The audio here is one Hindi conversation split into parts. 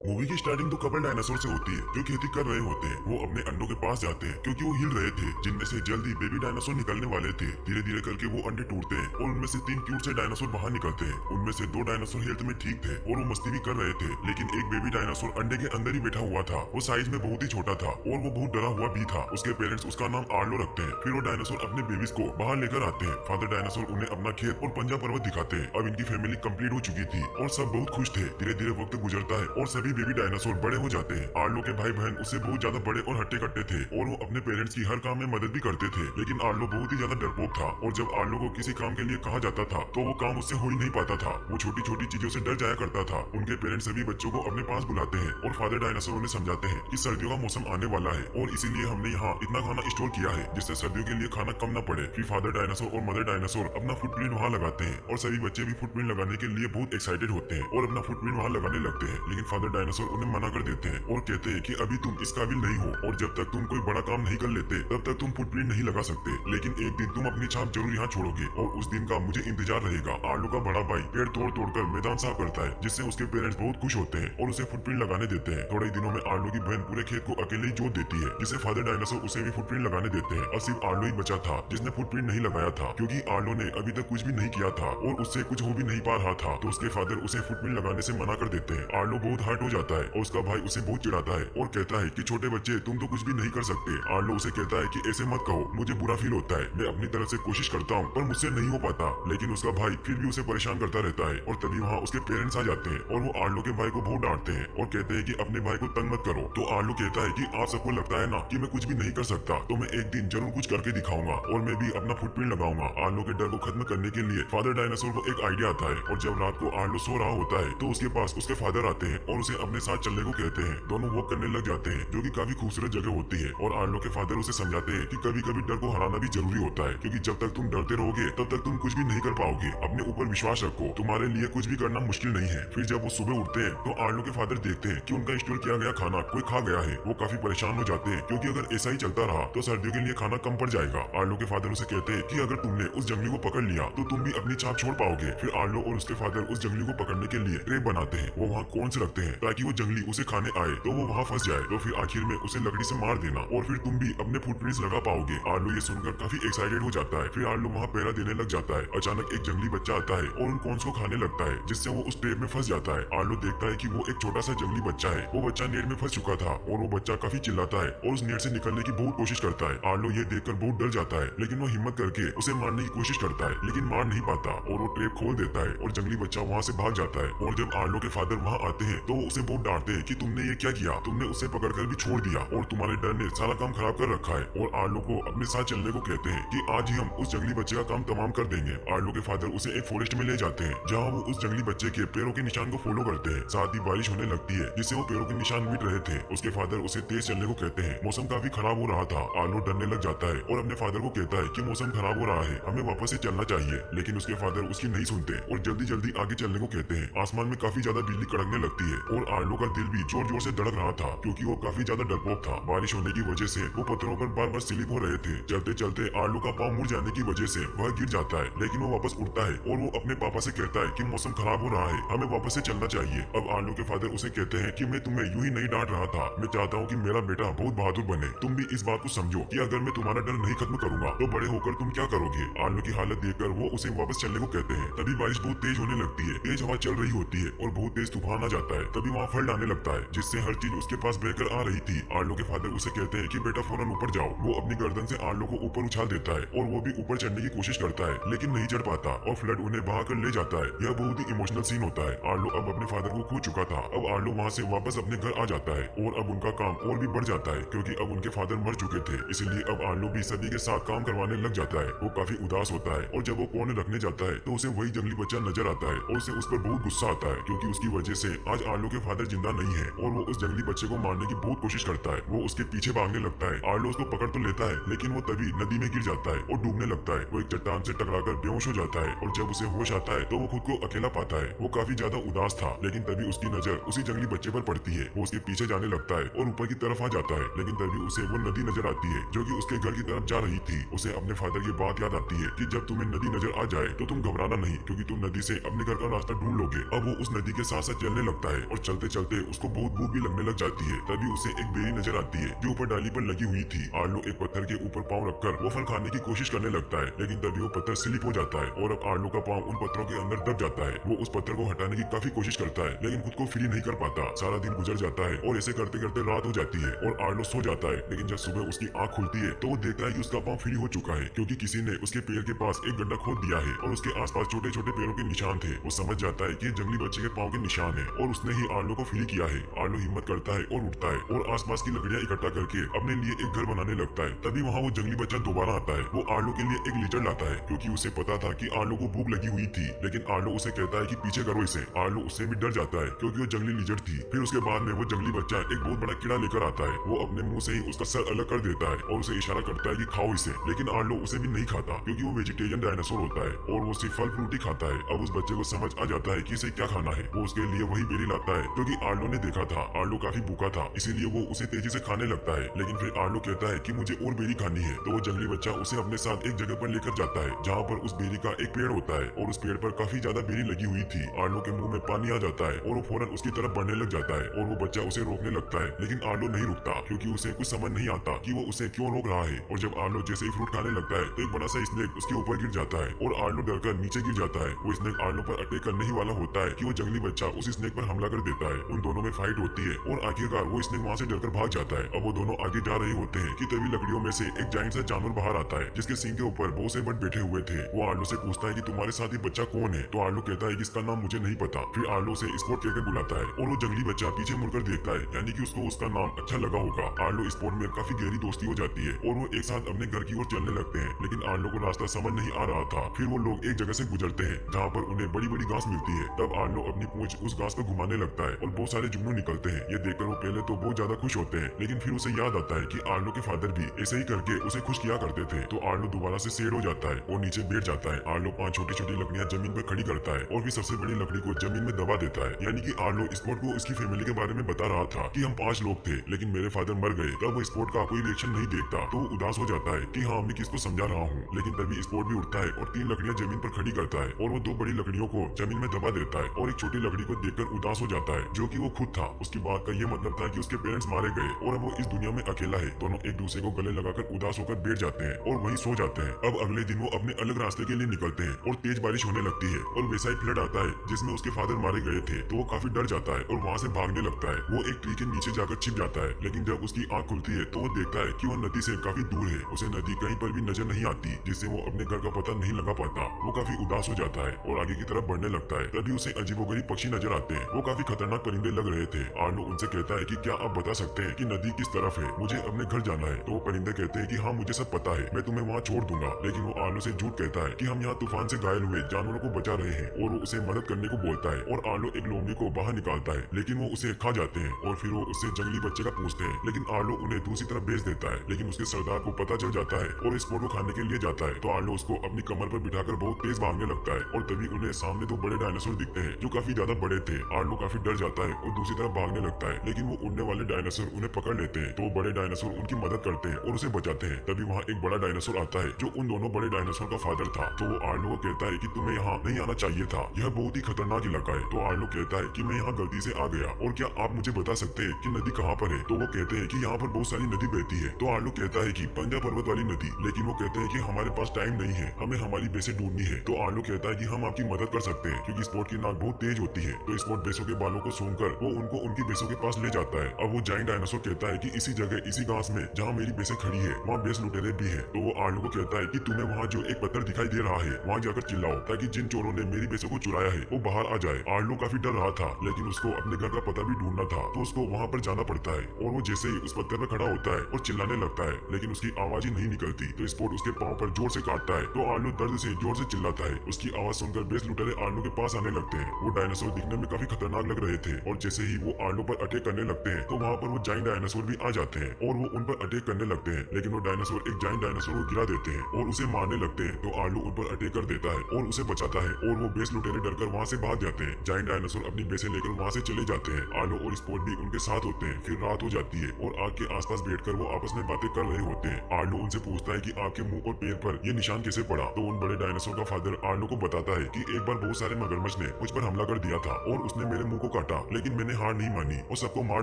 मूवी की स्टार्टिंग तो कपल डायनासोर से होती है जो खेती कर रहे होते हैं। वो अपने अंडों के पास जाते हैं क्योंकि वो हिल रहे थे, जिनमें से जल्दी बेबी डायनासोर निकलने वाले थे। धीरे धीरे करके वो अंडे टूटते हैं और उनमें से 3 क्यूट से डायनासोर बाहर निकलते हैं। उनमें से 2 डायनासोर हेल्थ में ठीक थे और वो मस्ती भी कर रहे थे, लेकिन एक बेबी डायनासोर अंडे के अंदर ही बैठा हुआ था। वो साइज में बहुत ही छोटा था और वो बहुत डरा हुआ भी था। उसके पेरेंट्स उसका नाम आर्लो रखते हैं। फिर वो डायनासोर अपने बेबीज को बाहर लेकर आते हैं। फादर डायनासोर उन्हें अपना खेत और पंजा पर्वत दिखाते हैं। अब इनकी फैमिली कंप्लीट हो चुकी थी और सब बहुत खुश थे। धीरे धीरे वक्त गुजरता है और सभी बेबी डायनासोर बड़े हो जाते हैं। आर्लो के भाई बहन उससे बहुत ज्यादा बड़े और हट्टे कट्टे थे और वो अपने पेरेंट्स की हर काम में मदद भी करते थे, लेकिन आर्लो बहुत ही ज्यादा डरपोक था और जब आर्लो को किसी काम के लिए कहा जाता था तो वो काम उससे हो ही नहीं पाता था। वो छोटी छोटी चीजों से डर जाया करता था। उनके पेरेंट्स सभी बच्चों को अपने पास बुलाते हैं और फादर डायनासोर उन्हें समझाते हैं कि सर्दियों का मौसम आने वाला है और इसीलिए हमने यहाँ इतना खाना स्टोर किया है जिससे सर्दियों के लिए खाना कम न पड़े। फिर फादर डायनासोर और मदर डायनासोर अपना फुटप्रिंट वहाँ लगाते हैं और सभी बच्चे भी फुटप्रिंट लगाने के लिए बहुत एक्साइटेड होते हैं और अपना फुटप्रिंट वहाँ लगाने लगते हैं, लेकिन फादर डायनासोर उन्हें मना कर देते हैं और कहते हैं कि अभी तुम इस काबिल नहीं हो और जब तक तुम कोई बड़ा काम नहीं कर लेते तब तक तुम फुटप्रिंट नहीं लगा सकते, लेकिन एक दिन तुम अपनी छाप जरूर यहाँ छोड़ोगे और उस दिन का मुझे इंतजार रहेगा। आर्लो का बड़ा भाई पेड़ तोड़ तोड़ कर मैदान साफ करता है, जिससे उसके पेरेंट्स बहुत खुश होते हैं और उसे फुटप्रिंट लगाने देते हैं। थोड़े ही दिनों में आर्लो की बहन पूरे खेत को अकेले ही जोत देती है, जिससे फादर डायनासोर उसे भी फुटप्रिंट लगाने देते हैं और सिर्फ आर्लो ही बचा था जिसने फुटप्रिंट नहीं लगाया था, क्योंकि आर्लो ने अभी तक कुछ भी नहीं किया था और उससे कुछ हो भी नहीं पा रहा था। तो उसके फादर उसे फुटप्रिंट लगाने से मना कर देते हैं। आर्लो बहुत हर्ट हो जाता है और उसका भाई उसे बहुत चिढ़ाता है और कहता है कि छोटे बच्चे तुम तो कुछ भी नहीं कर सकते। आर्लो उसे कहता है कि ऐसे मत कहो, मुझे बुरा फील होता है, मैं अपनी तरफ से कोशिश करता हूँ पर मुझसे नहीं हो पाता, लेकिन उसका भाई फिर भी उसे परेशान करता रहता है। और तभी वहाँ उसके पेरेंट्स आ जाते हैं और वो आर्लो के भाई को बहुत डांटते हैं और कहते हैं कि अपने भाई को तंग मत करो। तो आर्लो कहता है कि आप सबको लगता है ना कि मैं कुछ भी नहीं कर सकता, तो मैं एक दिन जरूर कुछ करके दिखाऊंगा और मैं भी अपना फुटप्रिंट लगाऊंगा। आर्लो के डर को खत्म करने के लिए फादर डायनासोर को एक आइडिया आता है और जब रात को आर्लो सो रहा होता है तो उसके पास उसके फादर आते हैं और उसे अपने साथ चलने को कहते हैं। दोनों वॉक करने लग जाते हैं, जो कि काफी खूबसूरत जगह होती है और आर्लो के फादर उसे समझाते हैं कि कभी कभी डर को हराना भी जरूरी होता है, क्योंकि जब तक तुम डरते रहोगे तब तक तुम कुछ भी नहीं कर पाओगे। अपने ऊपर विश्वास रखो, तुम्हारे लिए कुछ भी करना मुश्किल नहीं है। फिर जब वो सुबह उठते हैं तो आर्लो के फादर देखते हैं कि उनका स्टोर किया गया खाना कोई खा गया है। वो काफी परेशान हो जाते हैं, क्योंकि अगर ऐसा ही चलता रहा तो सर्दियों के लिए खाना कम पड़ जाएगा। आर्लो के फादर उसे कहते हैं कि अगर तुमने उस जंगली को पकड़ लिया तो तुम भी अपनी छाप छोड़ पाओगे। फिर आर्लो और उसके फादर उस जंगली को पकड़ने के लिए ट्रैप बनाते हैं। वो वहाँ कौन से रखते हैं ताकि वो जंगली उसे खाने आए तो वो वहाँ फंस जाए, तो फिर आखिर में उसे लकड़ी से मार देना और फिर तुम भी अपने फुटप्रिंट्स लगा पाओगे। आर्लो ये सुनकर काफी एक्साइटेड हो जाता है। फिर आर्लो वहाँ पहरा देने लग जाता है। अचानक एक जंगली बच्चा आता है और उन कॉर्न्स को खाने लगता है, जिससे वो उस ट्रैप में फंस जाता है। आर्लो देखता है कि वो एक छोटा सा जंगली बच्चा है। वो बच्चा नेट में फंस चुका था और वो बच्चा काफी चिल्लाता है और उस नेट से निकलने की बहुत कोशिश करता है। आर्लो ये देखकर बहुत डर जाता है, लेकिन वो हिम्मत करके उसे मारने की कोशिश करता है, लेकिन मार नहीं पाता और वो ट्रैप खोल देता है और जंगली बच्चा वहाँ से भाग जाता है। और जब आर्लो के फादर वहाँ आते हैं तो वो उसे बहुत डांटते हैं कि तुमने ये क्या किया, तुमने उसे पकड़कर भी छोड़ दिया और तुम्हारे डर ने सारा काम खराब कर रखा है। और आर्लो को अपने साथ चलने को कहते हैं कि आज ही हम उस जंगली बच्चे का काम तमाम कर देंगे। आर्लो के फादर उसे एक फॉरेस्ट में ले जाते हैं, जहाँ वो उस जंगली बच्चे के पैरों के निशान को फॉलो करते हैं। साथ ही बारिश होने लगती है, जिससे वो पैरों के निशान मिट रहे थे। उसके फादर उसे तेज चलने को कहते हैं। मौसम काफी खराब हो रहा था। आर्लो डरने लग जाता है और अपने फादर को कहता है कि मौसम खराब हो रहा है, हमें वापस से चलना चाहिए, लेकिन उसके फादर उसकी नहीं सुनते और जल्दी जल्दी आगे चलने को कहते हैं। आसमान में काफी ज्यादा बिजली कड़कने लगती है और आर्लो का दिल भी जोर जोर से धड़क रहा था, क्योंकि वो काफी ज्यादा डरपोक था। बारिश होने की वजह से वो पत्थरों पर बार बार स्लिप हो रहे थे। चलते चलते आर्लो का पाँव मुड़ जाने की वजह से वह गिर जाता है, लेकिन वो वापस उठता है और वो अपने पापा से कहता है कि मौसम खराब हो रहा है, हमें वापस से चलना चाहिए। अब आर्लो के फादर उसे कहते हैं कि मैं तुम्हें यूं ही नहीं डांट रहा था, मैं चाहता हूँ कि मेरा बेटा बहुत बहादुर बने। तुम भी इस बात को समझो कि अगर मैं तुम्हारा डर नहीं खत्म करूंगा तो बड़े होकर तुम क्या करोगे। आर्लो की हालत देखकर वो उसे वापस चलने को कहते हैं। तभी बारिश बहुत तेज होने लगती है, तेज हवा चल रही होती है और बहुत तेज तूफान आ जाता है। तभी वहाँ फ्लड आने लगता है, जिससे हर चीज उसके पास बहकर आ रही थी। आर्लो के फादर उसे कहते हैं कि बेटा फौरन ऊपर जाओ। वो अपनी गर्दन से आर्लो को ऊपर उछाल देता है और वो भी ऊपर चढ़ने की कोशिश करता है, लेकिन नहीं चढ़ पाता और फ्लड उन्हें बहा कर ले जाता है। यह बहुत ही इमोशनल सीन होता है। आर्लो अब अपने फादर को खो चुका था। अब आर्लो वहाँ से वापस अपने घर आ जाता है और अब उनका काम और भी बढ़ जाता है, क्योंकि अब उनके फादर मर चुके थे। इसलिए अब आर्लो भी सभी के साथ काम करवाने लग जाता है। वो काफी उदास होता है और जब वो कोने रखने जाता है तो उसे वही जंगली बच्चा नजर आता है और उसे उस पर बहुत गुस्सा आता है, क्योंकि उसकी वजह से आज आर्लो के फादर जिंदा नहीं है और वो उस जंगली बच्चे को मारने की बहुत कोशिश करता है। वो उसके पीछे भागने लगता है। आर्लो उसको पकड़ तो लेता है, लेकिन वो तभी नदी में गिर जाता है और डूबने लगता है। वो एक चट्टान से टकराकर बेहोश हो जाता है और जब उसे होश आता है तो वो खुद को अकेला पाता है। वो काफी ज्यादा उदास था, लेकिन तभी उसकी नजर उसी जंगली बच्चे पर पड़ती है। वो उसके पीछे जाने लगता है और ऊपर की तरफ आ जाता है, लेकिन तभी उसे वो नदी नजर आती है जो कि उसके घर की तरफ जा रही थी। उसे अपने फादर की बात याद आती है कि जब तुम्हें नदी नजर आ जाए तो तुम घबराना नहीं, क्योंकि तुम नदी से अपने घर का रास्ता ढूंढ लोगे। अब वो उस नदी के साथ साथ चलने लगता है और चलते चलते उसको बहुत भूख भी लगने लग जाती है। तभी उसे एक बेरी नजर आती है जो ऊपर डाली पर लगी हुई थी। आर्लो एक पत्थर के ऊपर पाँव रखकर वो फल खाने की कोशिश करने लगता है, लेकिन तभी वो पत्थर स्लिप हो जाता है और अब आर्लो का पाँव उन पत्थरों के अंदर दब जाता है। वो उस पत्थर को हटाने की काफी कोशिश करता है, लेकिन खुद को फ्री नहीं कर पाता। सारा दिन गुजर जाता है और ऐसे करते करते रात हो जाती है और आर्लो सो जाता है। लेकिन जब सुबह उसकी आंख खुलती है तो वो देखता है कि उसका पाँव फ्री हो चुका है, क्योंकि किसी ने उसके पैर के पास एक गड्ढा खोद दिया है और उसके आसपास छोटे छोटे पैरों के निशान थे। वो समझ जाता है कि ये जंगली बच्चे के पाँव के निशान है और उसने ही आर्लो को फ्री किया है। आर्लो हिम्मत करता है और उठता है और आसपास की लकड़ियां इकट्ठा करके अपने लिए एक घर बनाने लगता है। तभी वहाँ वो जंगली बच्चा दोबारा आता है। वो आर्लो के लिए एक लीटर लाता है, क्योंकि उसे पता था कि आर्लो को भूख लगी हुई थी, लेकिन आर्लो उसे कहता है कि पीछे करो इसे। आर्लो उससे भी डर जाता है क्योंकि वो जंगली लीजर थी। फिर उसके बाद में वो जंगली बच्चा एक बहुत बड़ा कीड़ा लेकर आता है। वो अपने मुंह से ही उसका सर अलग कर देता है और उसे इशारा करता है कि खाओ इसे, लेकिन आर्लो उसे भी नहीं खाता क्योंकि वो वेजिटेरियन डायनासोर होता है और वो सिर्फ फल फ्रूट ही खाता है। अब उस बच्चे को समझ आ जाता है कि इसे क्या खाना है। वो उसके लिए वही बेरी लाता है क्योंकि आर्लो ने देखा था आर्लो काफी भूखा था, इसीलिए वो उसे तेजी से खाने लगता है। लेकिन फिर आर्लो कहता है कि मुझे और बेरी खानी है, तो वो जंगली बच्चा उसे अपने साथ एक जगह पर लेकर जाता है जहाँ पर उस बेरी का एक पेड़ होता है और उस पेड़ पर काफी ज्यादा बेरी लगी हुई थी। आर्लो के मुंह में पानी आ जाता है और वो फौरन उसकी तरफ बढ़ने लग जाता है और वो बच्चा उसे रोकने लगता है, लेकिन आर्लो नहीं रुकता क्योंकि उसे कुछ समझ नहीं आता कि वो उसे क्यों रोक रहा है। और जब आर्लो जैसे ही फ्रूट खाने लगता है तो एक बड़ा सा स्नेक उसके ऊपर गिर जाता है और आर्लो डरकर नीचे गिर जाता है। वो स्नेक आर्लो पर अटैक करने ही वाला होता है कि वो जंगली बच्चा उस स्नेक पर हमला कर देता है। उन दोनों में फाइट होती है और आखिरकार वो स्नेक वहाँ से डरकर भाग जाता है। अब वो दोनों आगे जा रहे होते हैं कि तभी लकड़ियों में से एक जायंट सा जानवर बाहर आता है जिसके सींग के ऊपर बहुत से बट बैठे हुए थे। वो आर्लो से पूछता है कि तुम्हारे साथ ये बच्चा कौन है, तो आर्लो कहता है कि इसका नाम मुझे नहीं पता। फिर आर्लो से स्पॉट कहकर बुलाता है और वो जंगली बच्चा पीछे मुड़कर देखता है, यानी कि उसको उसका नाम अच्छा लगा होगा। आर्लो स्पॉट में काफी गहरी दोस्ती हो जाती है और वो एक साथ अपने घर की ओर चलने लगते हैं, लेकिन आर्लो को रास्ता समझ नहीं आ रहा था। फिर वो लोग एक जगह से गुजरते हैं जहाँ पर उन्हें बड़ी बड़ी घास मिलती है। तब आर्लो अपनी पूंछ उस घास पर घुमाने लगता है और बहुत सारे जुगनू निकलते हैं। ये देखकर वो पहले तो बहुत ज्यादा खुश होते हैं, लेकिन फिर उसे याद आता है कि आर्लो के फादर भी ऐसे ही करके उसे खुश किया करते थे। तो आर्लो दोबारा से सेड हो जाता है और नीचे बैठ जाता है। आर्लो 5 छोटी छोटी लकड़ियां जमीन पर खड़ी करता है और फिर सबसे बड़ी लकड़ी को जमीन में दबा देता है। यानी कि आर्लो स्पॉट को उसकी फैमिली के बारे में बता रहा था कि हम 5 लोग थे, लेकिन मेरे फादर मर गए। तब वो स्पॉट का कोई रिएक्शन नहीं देखता तो उदास हो जाता है कि हाँ मैं किसको समझा रहा हूँ। लेकिन तभी स्पॉट भी उठता है और 3 लकड़ियां जमीन पर खड़ी करता है और वो 2 बड़ी लकड़ियों को जमीन में दबा देता है और एक छोटी लकड़ी को देखकर उदास हो जाता है, जो कि वो खुद था। उसकी बात का ये मतलब था कि उसके पेरेंट्स मारे गए और अब वो इस दुनिया में अकेला है। दोनों एक दूसरे को गले लगाकर उदास होकर बैठ जाते हैं और वहीं सो जाते हैं। अब अगले दिन वो अपने अलग रास्ते के लिए निकलते हैं और तेज बारिश होने लगती है और वैसा ही फ्लड आता है जिसमें उसके फादर मारे गए थे। तो वो काफी डर जाता है और वहाँ से भागने लगता है। वो एक ट्री के नीचे जाकर छिप जाता है, लेकिन जब उसकी आंख खुलती है तो वो देखता है कि वो नदी से काफी दूर है। उसे नदी कहीं पर भी नजर नहीं आती, जिससे वो अपने घर का पता नहीं लगा पाता। वो काफी उदास हो जाता है और आगे की तरफ बढ़ने लगता है। तभी उसे अजीबोगरीब पक्षी नजर आते हैं। वो काफी खतरनाक परिंदे लग रहे थे। आर्लो उनसे कहता है कि क्या आप बता सकते हैं कि नदी किस तरफ है, मुझे अपने घर जाना है। तो वो परिंदे कहते हैं कि हाँ मुझे सब पता है, मैं तुम्हें वहाँ छोड़ दूंगा। लेकिन वो आर्लो से झूठ कहता है कि हम यहाँ तूफान से घायल हुए जानवरों को बचा रहे हैं और वो उसे मदद करने को बोलता है। और आर्लो एक लोमड़ी को बाहर निकालता है, लेकिन वो उसे खा जाते हैं और फिर वो उससे जंगली बच्चे का पूछते हैं, लेकिन आर्लो उन्हें दूसरी तरफ भेज देता है। लेकिन उसके सरदार को पता चल जाता है और स्पॉट को खाने के लिए जाता है। तो आर्लो उसको अपनी कमर पर बिठाकर बहुत तेज भागने लगता है और तभी उन्हें सामने 2 बड़े डायनासोर दिखते हैं जो काफी ज्यादा बड़े थे। आर्लो काफी डर जाता है और दूसरी तरफ भागने लगता है, लेकिन वो उड़ने वाले डायनासोर उन्हें पकड़ लेते हैं। तो बड़े डायनासोर उनकी मदद करते हैं और उसे बचाते हैं। तभी वहाँ एक बड़ा डायनासोर आता है जो उन दोनों बड़े डायनासोर का फादर था। तो वो आर्लो को कहता है कि तुम्हें यहाँ नहीं आना चाहिए था, यह बहुत ही खतरनाक इलाका है। तो आर्लो कहता है कि मैं यहाँ गलती से आ गया और क्या आप मुझे बता सकते हैं कि नदी कहाँ पर है। तो वो कहते हैं कि यहाँ पर बहुत सारी नदी बहती है। तो आर्लो कहता है कि पंजा पर्वत वाली नदी, लेकिन वो कहते हैं कि हमारे पास टाइम नहीं है, हमें हमारी बेसें ढूंढनी है। तो आर्लो कहता है कि हम आपकी मदद कर सकते हैं क्योंकि स्पॉट की नाक बहुत तेज होती है। तो स्पॉट बेसों के बालों को सूंघकर वो उनको उनकी बेसों के पास ले जाता है। अब वो जायंट डायनासोर कहता है कि इसी जगह इसी घास में जहाँ मेरी बेसें खड़ी है वहाँ बेस लुटेरे भी है। तो वो आर्लो को कहता है कि तुम्हें वहाँ जो एक पत्थर दिखाई दे रहा है वहाँ जाकर चिल्लाओ ताकि जिन चोरों ने मेरी बेसों को चुराया है वो बाहर आ जाए। आर्लो काफी डर रहा था, लेकिन उसको अपने घर का पता भी ढूंढना था, तो उसको वहाँ पर जाना पड़ता है। और वो जैसे ही उस पत्थर पर खड़ा होता है और चिल्लाने लगता है, लेकिन उसकी आवाज ही नहीं निकलती। तो स्पॉट उसके पाँव पर जोर से काटता है। तो आर्लो दर्द से जोर से चिल्लाता है। उसकी आवाज सुनकर बेस लुटेरे आर्लो के पास आने लगते हैं। वो डायनासोर दिखने में काफी खतरनाक लग रहे थे और जैसे ही वो आर्लो पर अटैक करने लगते हैं तो वहाँ पर वो जायंट डायनासोर भी आ जाते हैं और वो उन पर अटैक करने लगते हैं। लेकिन वो डायनासोर एक जायंट डायनासोर को गिरा देते हैं और उसे मारने लगते हैं। तो आर्लो उन पर अटैक कर देता है और उसे बचाता है और वो बेस लुटेरे डरकर वहाँ से भाग जाते हैं। जायंट डायनासोर अपनी बेसें लेकर वहाँ से चले जाते हैं। आर्लो और स्पॉट भी उनके साथ होते हैं। फिर रात हो जाती है और आग के आसपास बैठकर वो आपस में बातें कर रहे होते हैं। आर्लो उनसे पूछता है कि आपके मुंह और पैर पर ये निशान कैसे पड़ा। तो उन बड़े डायनासोर का फादर आर्लो को बताता है कि एक बार बहुत सारे मगरमच्छ ने मुझ पर हमला कर दिया था और उसने मेरे मुंह को काटा, लेकिन मैंने हार नहीं मानी और सबको मार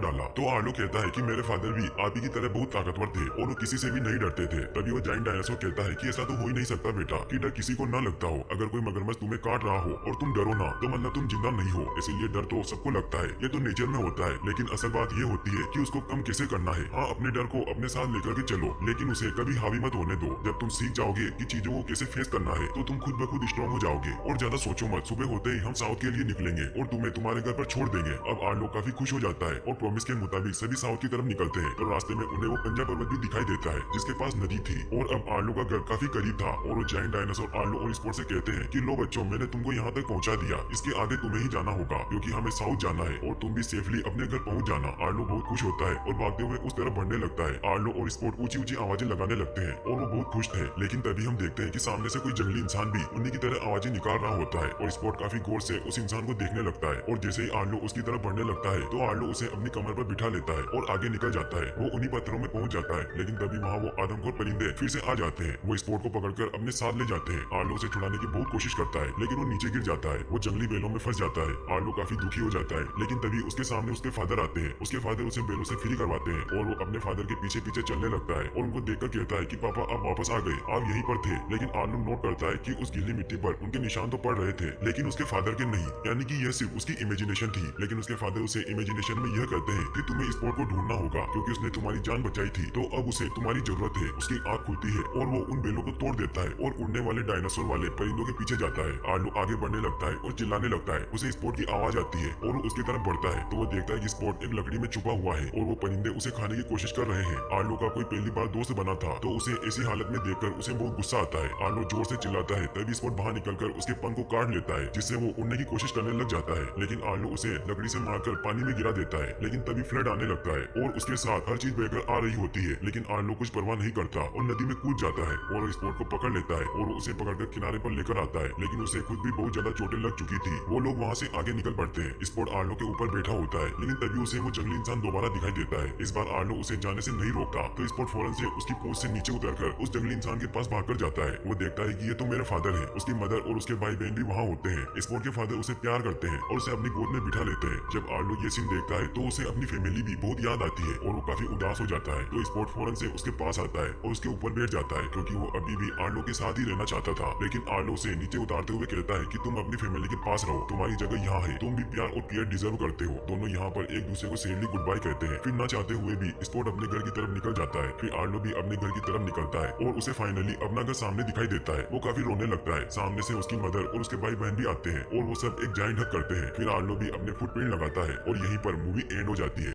डाला। तो आर्लो कहता है कि मेरे फादर भी आप ही की तरह बहुत ताकतवर थे और वो किसी से भी नहीं डरते थे। तभी वो जायंट डायनासोर कहता है कि ऐसा तो हो ही नहीं सकता बेटा कि डर किसी को न लगता हो। अगर कोई मगरमच्छ तुम्हें काट रहा हो और तुम डरो ना तो मतलब तुम जिंदा नहीं हो। इसीलिए डर तो सबको लगता है, ये तो नेचर में होता है। लेकिन असल बात ये होती है कि उसको कम कैसे करना है। हाँ, अपने डर को अपने साथ लेकर के चलो, लेकिन उसे कभी हावी मत होने दो। जब तुम सीख जाओगे कि चीजों को कैसे फेस करना है तो तुम खुद ब खुद स्ट्रॉन्ग हो जाओगे। और ज्यादा सोचो मत, सुबह होते ही हम साउथ के लिए निकलेंगे और तुम्हें तुम्हारे घर पर छोड़ देंगे। अब आर्लो काफी खुश हो जाता है और प्रॉमिस के मुताबिक सभी साउथ की तरफ निकलते हैं। तो रास्ते में उन्हें वो पंजाब पर्वत भी दिखाई देता है जिसके पास नदी थी और अब आर्लो का घर काफी करीब था। और वो जायंट डायनासोर आर्लो और स्पॉट से कहते हैं कि लो बच्चों, मैंने तुमको यहाँ तक पहुँचा दिया, इसके आगे तुम्हें ही जाना होगा क्योंकि हमें साउथ जाना है और तुम भी सेफली अपने घर पहुँच जाना। आर्लो बहुत खुश होता है और भागते हुए उस तरफ बढ़ने लगता है। आर्लो और स्पॉट ऊंची ऊंची आवाजें लगाने लगते हैं और वो बहुत खुश थे। लेकिन तभी हम देखते हैं कि सामने से कोई जंगली इंसान भी उन्हीं की तरह आवाजें निकाल रहा होता है और स्पॉट काफी गौर से उस इंसान को देखने लगता है। और जैसे ही आर्लो उसकी तरफ बढ़ने लगता है तो आर्लो उसे अपनी कमर पर बिठा लेता है और आगे निकल जाता है। वो उन्हीं पत्थरों में पहुंच जाता है, लेकिन तभी वहाँ वो आदमखोर परिंदे फिर से आ जाते हैं। वो स्पॉट को पकड़कर अपने साथ ले जाते हैं। आर्लो उसे छुड़ाने की बहुत कोशिश करता है लेकिन वो नीचे गिर जाता है। वो जंगली बेलों में फंस जाता है। आर्लो काफी दुखी हो जाता है, लेकिन तभी उसके सामने उसके फादर आते हैं। उसके फादर उसे बेलों से फ्री करवाते हैं और वो अपने फादर के पीछे पीछे चलने लगता है और उनको देखकर कहता है कि पापा आप वापस आ गए, आप यहीं पर थे। लेकिन आर्लो नोट करता है कि उस गीली मिट्टी पर उनके निशान तो पड़ रहे थे लेकिन उसके फादर के नहीं, यानी कि यह सिर्फ उसकी इमेजिनेशन थी। लेकिन उसके फादर उसे इमेजिनेशन में यह कहते हैं कि तुम्हें स्पॉट को ढूंढना होगा क्योंकि उसने तुम्हारी जान बचाई थी, तो अब उसे तुम्हारी जरूरत है। उसकी आंख खुलती है और वो उन बेलों को तोड़ देता है और उड़ने वाले डायनासोर वाले परिंदों के पीछे जाता है। आर्लो आगे बढ़ने लगता है और चिल्लाने लगता है। उसे स्पॉट की आवाज आती है और वो उसकी तरफ बढ़ता है तो वो देखता है कि स्पॉट एक लकड़ी में छुपा हुआ है और वो परिंदे उसे खाने की कोशिश कर रहे हैं। आर्लो का कोई पहली बार दोस्त बना था तो उसे ऐसी हालत में देखकर उसे बहुत गुस्सा आता है। आर्लो जोर से चिल्लाता है, तभी स्पॉट बाहर निकलकर उसके पंख को काट लेता है जिससे वो उड़ने की कोशिश करने लग जाता है। लेकिन आर्लो उसे लकड़ी से मारकर पानी में गिरा देता है। लेकिन तभी फ्लड आने लगता है और उसके साथ हर चीज बहकर आ रही होती है। लेकिन आर्लो कुछ परवाह नहीं करता और नदी में कूद जाता है और स्पॉट को पकड़ लेता है और उसे पकड़कर किनारे पर लेकर आता है। लेकिन उसे खुद भी बहुत ज्यादा चोटें लग चुकी थी। वो लोग वहाँ से आगे निकल पड़ते हैं। स्पॉट आर्लो के ऊपर बैठा होता है, लेकिन तभी उसे वो जंगली इंसान दोबारा दिखाई देता है। इस बार आर्लो उसे जाने से नहीं रोकता तो स्पॉट फौरन से उसकी पूंछ से नीचे उतरकर उस जंगली इंसान के पास भागकर जाता है। वो देखता है कि ये तो मेरा फादर है। उसकी मदर और उसके भाई बहन भी वहाँ होते हैं। स्पॉट के फादर उसे प्यार करते हैं और उसे अपनी गोद में बिठा लेते हैं। जब आर्लो ये सीन देखता है तो उसे अपनी फैमिली भी बहुत याद आती है और वो काफी उदास हो जाता है। तो स्पॉट फौरन से उसके पास आता है और उसके ऊपर बैठ जाता है क्योंकि वो अभी भी आर्लो के साथ ही रहना चाहता था। लेकिन आर्लो से नीचे उतारते हुए कहता है कि तुम अपनी फैमिली के पास रहो, तुम्हारी जगह यहाँ है, तुम भी प्यार और केयर डिजर्व करते हो। दोनों यहाँ पर एक दूसरे को सैडली गुड बाय कहते हैं। फिर ना चाहते हुए भी स्पॉट अपने घर की तरफ निकल जाता है। फिर आर्लो भी अपने घर की तरफ निकलता है और उसे फाइनली अपना घर सामने दिखाई देता है। वो काफी रोने लगता है। सामने से उसकी मदर और उसके भाई बहन भी आते हैं और वो सब एक जायंट हग करते हैं। फिर आर्लो भी अपने फुटप्रिंट लगाता है और यहीं पर मूवी एंड हो जाती है।